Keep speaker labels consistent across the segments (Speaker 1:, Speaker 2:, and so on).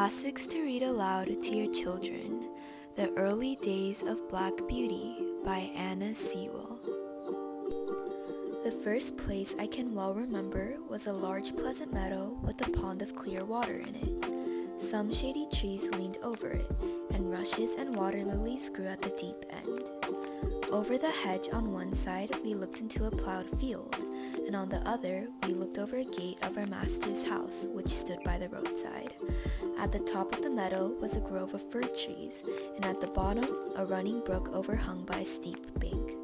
Speaker 1: Classics to read aloud to your children. The Early Days of Black Beauty by Anna Sewell. The first place I can well remember was a large pleasant meadow with a pond of clear water in it. Some shady trees leaned over it, and rushes and water lilies grew at the deep end. Over the hedge on one side we looked into a plowed field, and on the other we looked over a gate of our master's house, which stood by the roadside. At the top of the meadow was a grove of fir trees, and at the bottom a running brook overhung by a steep bank.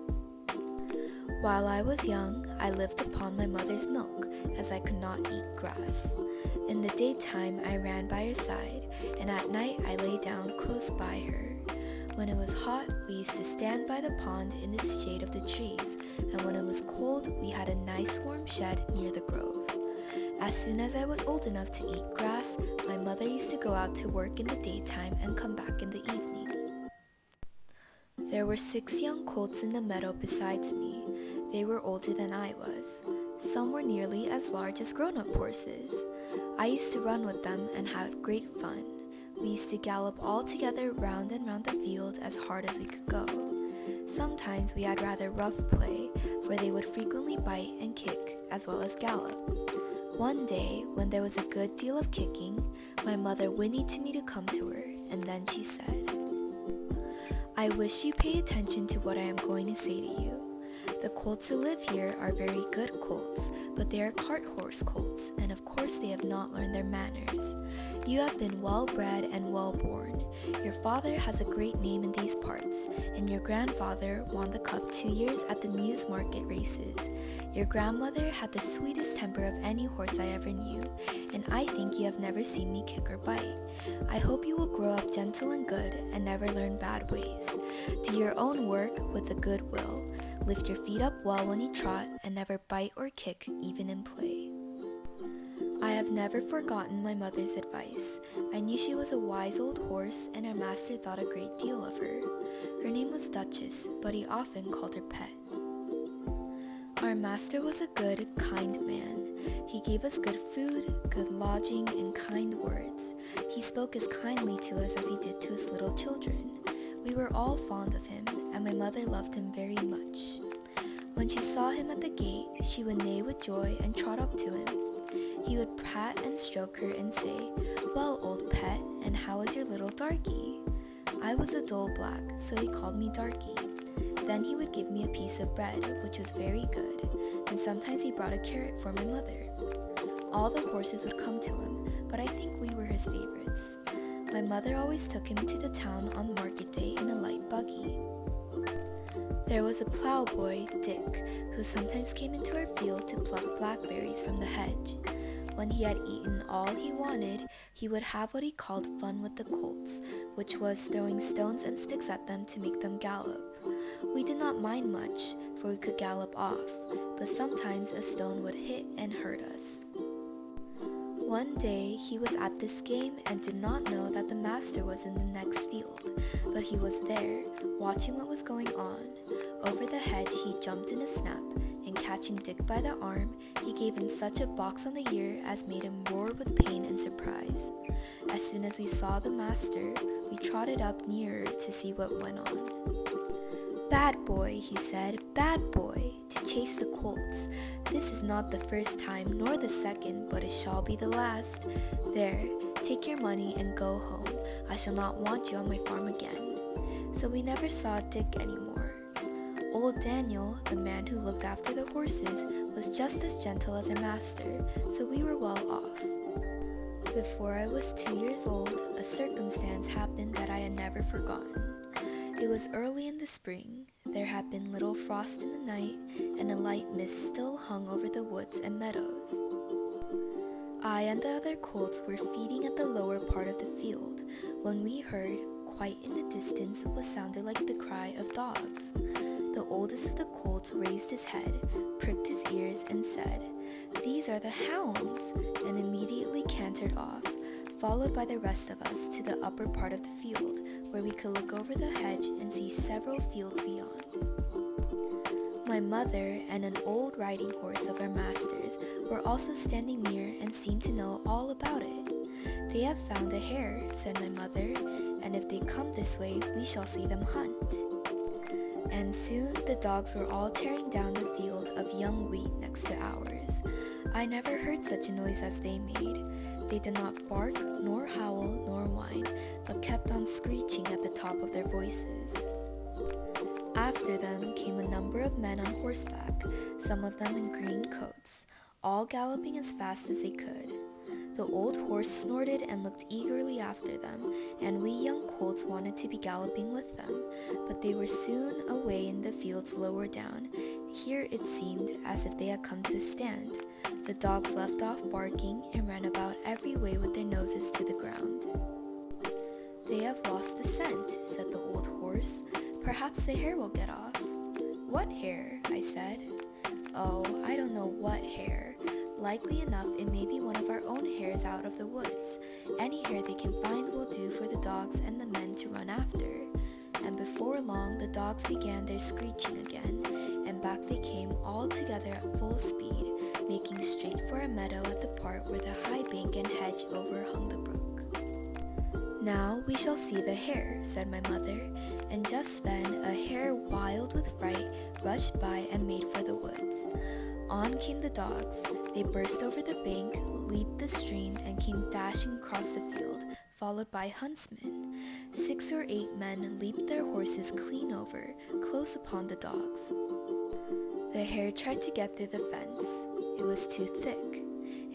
Speaker 1: While I was young, I lived upon my mother's milk, as I could not eat grass. In the daytime I ran by her side, and at night I lay down close by her. When it was hot, we used to stand by the pond in the shade of the trees, and when it was cold, we had a nice warm shed near the grove. As soon as I was old enough to eat grass, my mother used to go out to work in the daytime and come back in the evening. There were 6 young colts in the meadow besides me. They were older than I was. Some were nearly as large as grown-up horses. I used to run with them and had great fun. We used to gallop all together round and round the field as hard as we could go. Sometimes we had rather rough play, for they would frequently bite and kick as well as gallop. One day, when there was a good deal of kicking, my mother whinnied to me to come to her, and then she said, "I wish you pay attention to what I am going to say to you. The colts who live here are very good colts, but they are cart horse colts, and of course they have not learned their manners. You have been well bred and well born. Your father has a great name in these parts, and your grandfather won the cup 2 years at the Mews Market races. Your grandmother had the sweetest temper of any horse I ever knew, and I think you have never seen me kick or bite. I hope you will grow up gentle and good and never learn bad ways. Do your own work with a good will. Lift your feet up well when you trot, and never bite or kick even in play." I have never forgotten my mother's advice. I knew she was a wise old horse, and our master thought a great deal of her. Her name was Duchess, but he often called her Pet. Our master was a good, kind man. He gave us good food, good lodging, and kind words. He spoke as kindly to us as he did to his little children. We were all fond of him, and my mother loved him very much. When she saw him at the gate, she would neigh with joy and trot up to him. He would pat and stroke her and say, "Well, old Pet, and how is your little darky?" I was a dull black, so he called me Darky. Then he would give me a piece of bread, which was very good, and sometimes he brought a carrot for my mother. All the horses would come to him, but I think we were his favorites. My mother always took him to the town on market day in a light buggy. There was a plowboy, Dick, who sometimes came into our field to pluck blackberries from the hedge. When he had eaten all he wanted, he would have what he called fun with the colts, which was throwing stones and sticks at them to make them gallop. We did not mind much, for we could gallop off, but sometimes a stone would hit and hurt us. One day he was at this game and did not know that the master was in the next field, but he was there, watching what was going on. Over the hedge he jumped in a snap, and catching Dick by the arm, he gave him such a box on the ear as made him roar with pain and surprise. As soon as we saw the master, we trotted up nearer to see what went on. "Bad boy," he said, "bad boy, to chase the colts. This is not the first time nor the second, but it shall be the last. There, take your money and go home. I shall not want you on my farm again." So we never saw Dick anymore. Old Daniel, the man who looked after the horses, was just as gentle as our master, so we were well off. Before I was 2 years old, a circumstance happened that I had never forgotten. It was early in the spring. There had been little frost in the night, and a light mist still hung over the woods and meadows. I and the other colts were feeding at the lower part of the field, when we heard, quite in the distance, what sounded like the cry of dogs. The oldest of the colts raised his head, pricked his ears, and said, "These are the hounds," and immediately cantered off, followed by the rest of us to the upper part of the field, where we could look over the hedge and see several fields beyond. My mother and an old riding horse of our master's were also standing near and seemed to know all about it. "They have found a hare," said my mother, "and if they come this way, we shall see them hunt." And soon the dogs were all tearing down the field of young wheat next to ours. I never heard such a noise as they made. They did not bark, nor howl, nor whine, but kept on screeching at the top of their voices. After them came a number of men on horseback, some of them in green coats, all galloping as fast as they could. The old horse snorted and looked eagerly after them, and we young colts wanted to be galloping with them, but they were soon away in the fields lower down. Here it seemed as if they had come to a stand. The dogs left off barking and ran about every way with their noses to the ground. "They have lost the scent," said the old horse. "Perhaps the hare will get off." "What hare?" I said. "Oh, I don't know what hare. Likely enough, it may be one of our own hares out of the woods. Any hare they can find will do for the dogs and the men to run after." And before long, the dogs began their screeching again, and back they came all together at full speed, making straight for a meadow at the part where the high bank and hedge overhung the brook. "Now we shall see the hare," said my mother, and just then a hare, wild with fright, rushed by and made for the woods. On came the dogs. They burst over the bank, leaped the stream, and came dashing across the field, followed by huntsmen. 6 or 8 men leaped their horses clean over, close upon the dogs. The hare tried to get through the fence. It was too thick,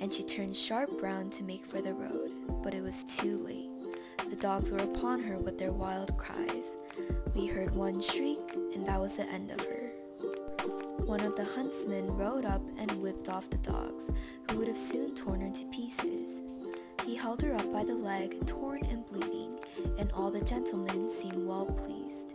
Speaker 1: and she turned sharp round to make for the road, but it was too late. The dogs were upon her with their wild cries. We heard one shriek, and that was the end of her. One of the huntsmen rode up and whipped off the dogs, who would have soon torn her to pieces. He held her up by the leg, torn and bleeding, and all the gentlemen seemed well pleased.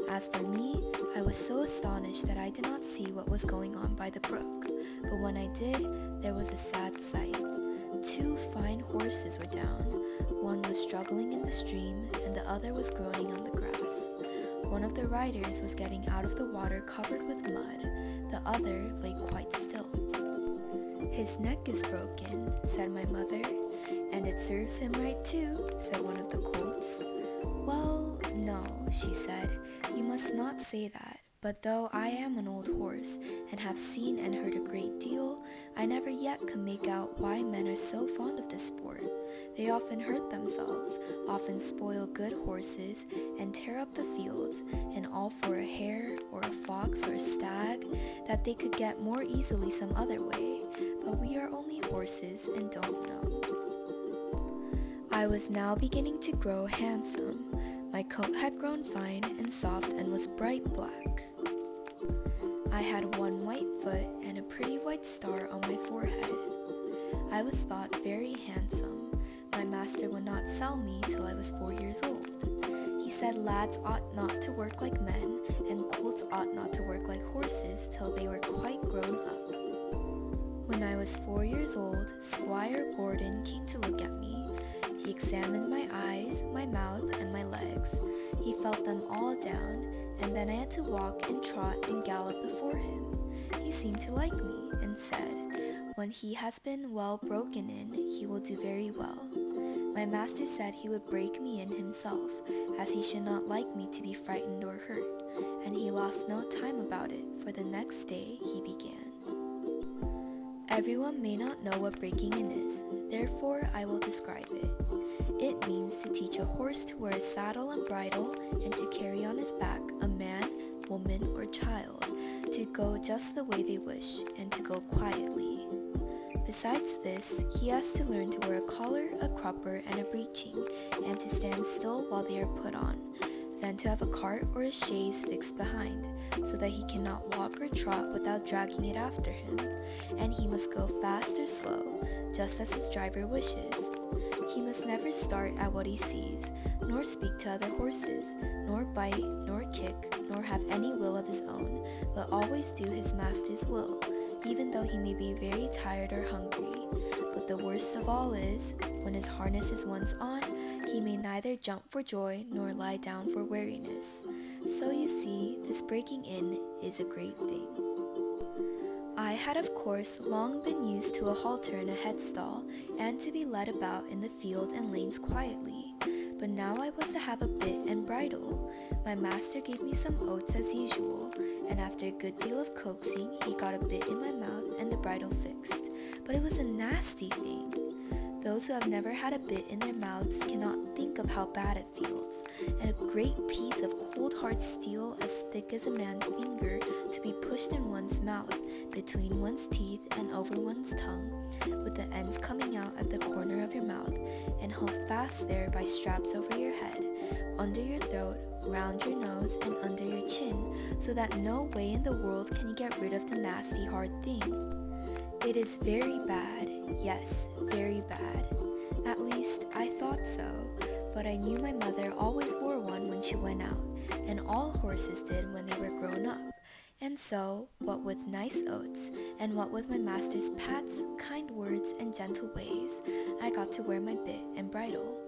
Speaker 1: As for me, I was so astonished that I did not see what was going on by the brook, but when I did, there was a sad sight. 2 fine horses were down. One was struggling in the stream, and the other was groaning on the grass. One of the riders was getting out of the water covered with mud. The other lay quite still. "His neck is broken," said my mother. "And it serves him right too," said one of the colts. "Well, no," she said, "you must not say that. But though I am an old horse, and have seen and heard a great deal, I never yet could make out why men are so fond of this sport. They often hurt themselves, often spoil good horses, and tear up the fields, and all for a hare, or a fox, or a stag, that they could get more easily some other way. But we are only horses, and don't know." I was now beginning to grow handsome. My coat had grown fine and soft and was bright black. I had one white foot and a pretty white star on my forehead. I was thought very handsome. My master would not sell me till I was 4 years old. He said lads ought not to work like men, and colts ought not to work like horses till they were quite grown up. When I was 4 years old, Squire Gordon came to look at me. He examined my eyes, my mouth, and my legs. He felt them all down, and then I had to walk and trot and gallop before him. He seemed to like me, and said, "When he has been well broken in, he will do very well." My master said he would break me in himself, as he should not like me to be frightened or hurt, and he lost no time about it, for the next day he began. Everyone may not know what breaking in is, therefore I will describe it. It means to teach a horse to wear a saddle and bridle, and to carry on his back a man, woman, or child, to go just the way they wish, and to go quietly. Besides this, he has to learn to wear a collar, a crupper, and a breeching, and to stand still while they are put on, then to have a cart or a chaise fixed behind, so that he cannot walk or trot without dragging it after him, and he must go fast or slow, just as his driver wishes. He must never start at what he sees, nor speak to other horses, nor bite, nor kick, nor have any will of his own, but always do his master's will, even though he may be very tired or hungry. But the worst of all is, when his harness is once on, he may neither jump for joy nor lie down for weariness. So you see, this breaking in is a great thing. I had of course long been used to a halter and a headstall, and to be led about in the field and lanes quietly. But now I was to have a bit and bridle. My master gave me some oats as usual, and after a good deal of coaxing, he got a bit in my mouth and the bridle fixed. But it was a nasty thing. Those who have never had a bit in their mouths cannot think of how bad it feels, and a great piece of cold hard steel as thick as a man's finger to be pushed in one's mouth, between one's teeth and over one's tongue, with the ends coming out at the corner of your mouth, and held fast there by straps over your head, under your throat, round your nose, and under your chin, so that no way in the world can you get rid of the nasty hard thing. It is very bad, yes, very bad. At least, I thought so, but I knew my mother always wore one when she went out, and all horses did when they were grown up. And so, what with nice oats, and what with my master's pats, kind words, and gentle ways, I got to wear my bit and bridle.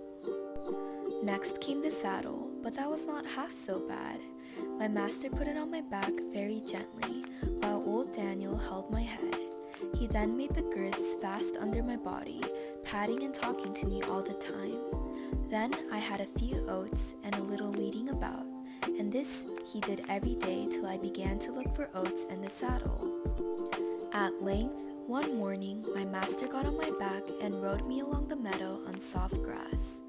Speaker 1: Next came the saddle, but that was not half so bad. My master put it on my back very gently, while old Daniel held my head. He then made the girths fast under my body, patting and talking to me all the time. Then I had a few oats and a little leading about, and this he did every day till I began to look for oats and the saddle. At length, one morning, my master got on my back and rode me along the meadow on soft grass.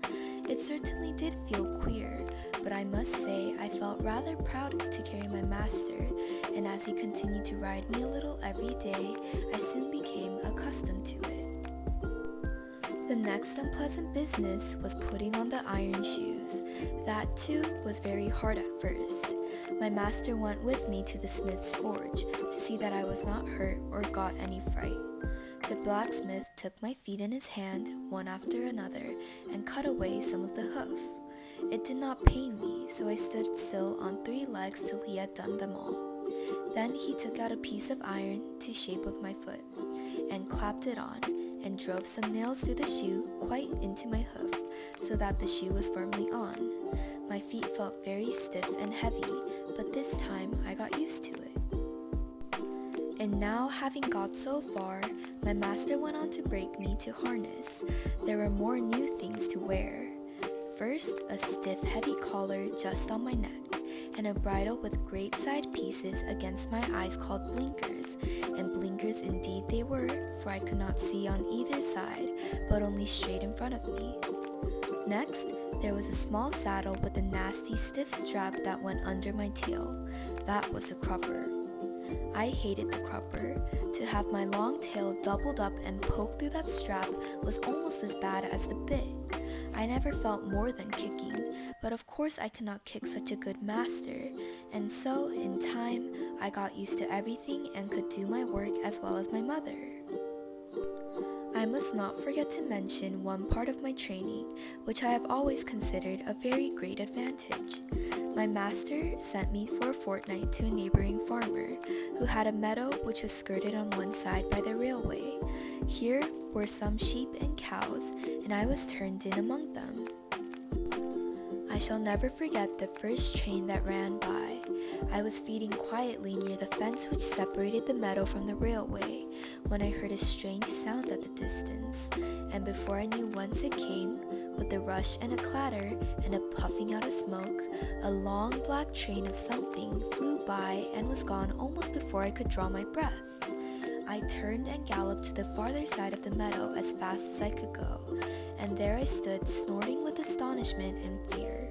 Speaker 1: It certainly did feel queer, but I must say I felt rather proud to carry my master, and as he continued to ride me a little every day, I soon became accustomed to it. The next unpleasant business was putting on the iron shoes. That too was very hard at first. My master went with me to the smith's forge to see that I was not hurt or got any fright. The blacksmith took my feet in his hand, one after another, and cut away some of the hoof. It did not pain me, so I stood still on 3 legs till he had done them all. Then he took out a piece of iron to shape of my foot, and clapped it on, and drove some nails through the shoe quite into my hoof, so that the shoe was firmly on. My feet felt very stiff and heavy, but this time I got used to it. And now, having got so far, my master went on to break me to harness. There were more new things to wear. First, a stiff heavy collar just on my neck, and a bridle with great side pieces against my eyes called blinkers, and blinkers indeed they were, for I could not see on either side, but only straight in front of me. Next, there was a small saddle with a nasty stiff strap that went under my tail. That was the crupper. I hated the crupper. To have my long tail doubled up and poked through that strap was almost as bad as the bit. I never felt more than kicking, but of course I could not kick such a good master, and so, in time, I got used to everything and could do my work as well as my mother. I must not forget to mention one part of my training, which I have always considered a very great advantage. My master sent me for a fortnight to a neighboring farmer, who had a meadow which was skirted on one side by the railway. Here were some sheep and cows, and I was turned in among them. I shall never forget the first train that ran by. I was feeding quietly near the fence which separated the meadow from the railway, when I heard a strange sound at the distance, and before I knew whence it came, with a rush and a clatter and a puffing out of smoke, a long black train of something flew by and was gone almost before I could draw my breath. I turned and galloped to the farther side of the meadow as fast as I could go, and there I stood snorting with astonishment and fear.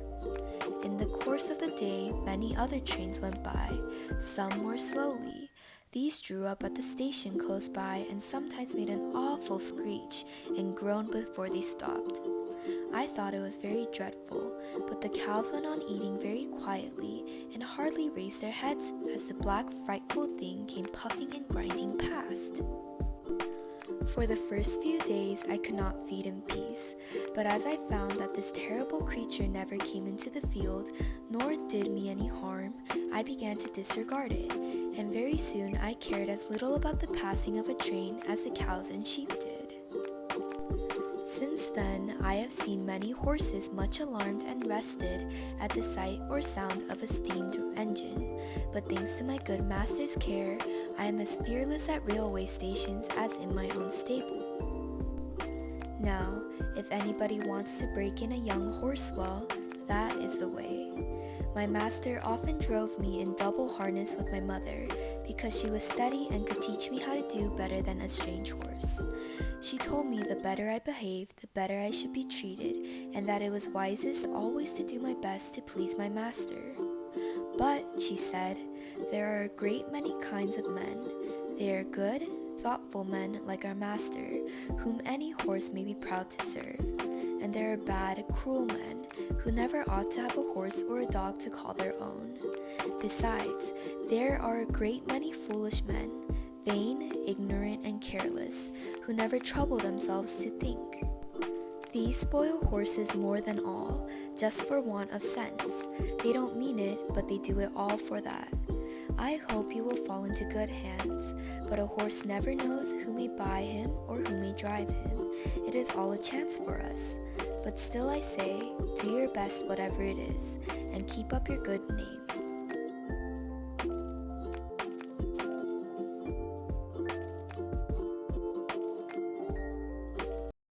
Speaker 1: In the course of the day, many other trains went by, some more slowly. These drew up at the station close by and sometimes made an awful screech and groaned before they stopped. I thought it was very dreadful, but the cows went on eating very quietly and hardly raised their heads as the black frightful thing came puffing and grinding past. For the first few days I could not feed in peace, but as I found that this terrible creature never came into the field, nor did me any harm, I began to disregard it, and very soon I cared as little about the passing of a train as the cows and sheep did. Since then, I have seen many horses much alarmed and rested at the sight or sound of a steam engine, but thanks to my good master's care, I am as fearless at railway stations as in my own stable. Now, if anybody wants to break in a young horse well, that is the way. My master often drove me in double harness with my mother because she was steady and could teach me how to do better than a strange horse. She told me the better I behaved, the better I should be treated, and that it was wisest always to do my best to please my master. But, she said, there are a great many kinds of men. They are good, thoughtful men like our master, whom any horse may be proud to serve. And there are bad, cruel men, who never ought to have a horse or a dog to call their own. Besides, there are a great many foolish men, vain, ignorant, and careless, who never trouble themselves to think. These spoil horses more than all, just for want of sense. They don't mean it, but they do it all for that. I hope you will fall into good hands, but a horse never knows who may buy him or who may drive him. It is all a chance for us. But still I say, do your best whatever it is, and keep up your good name.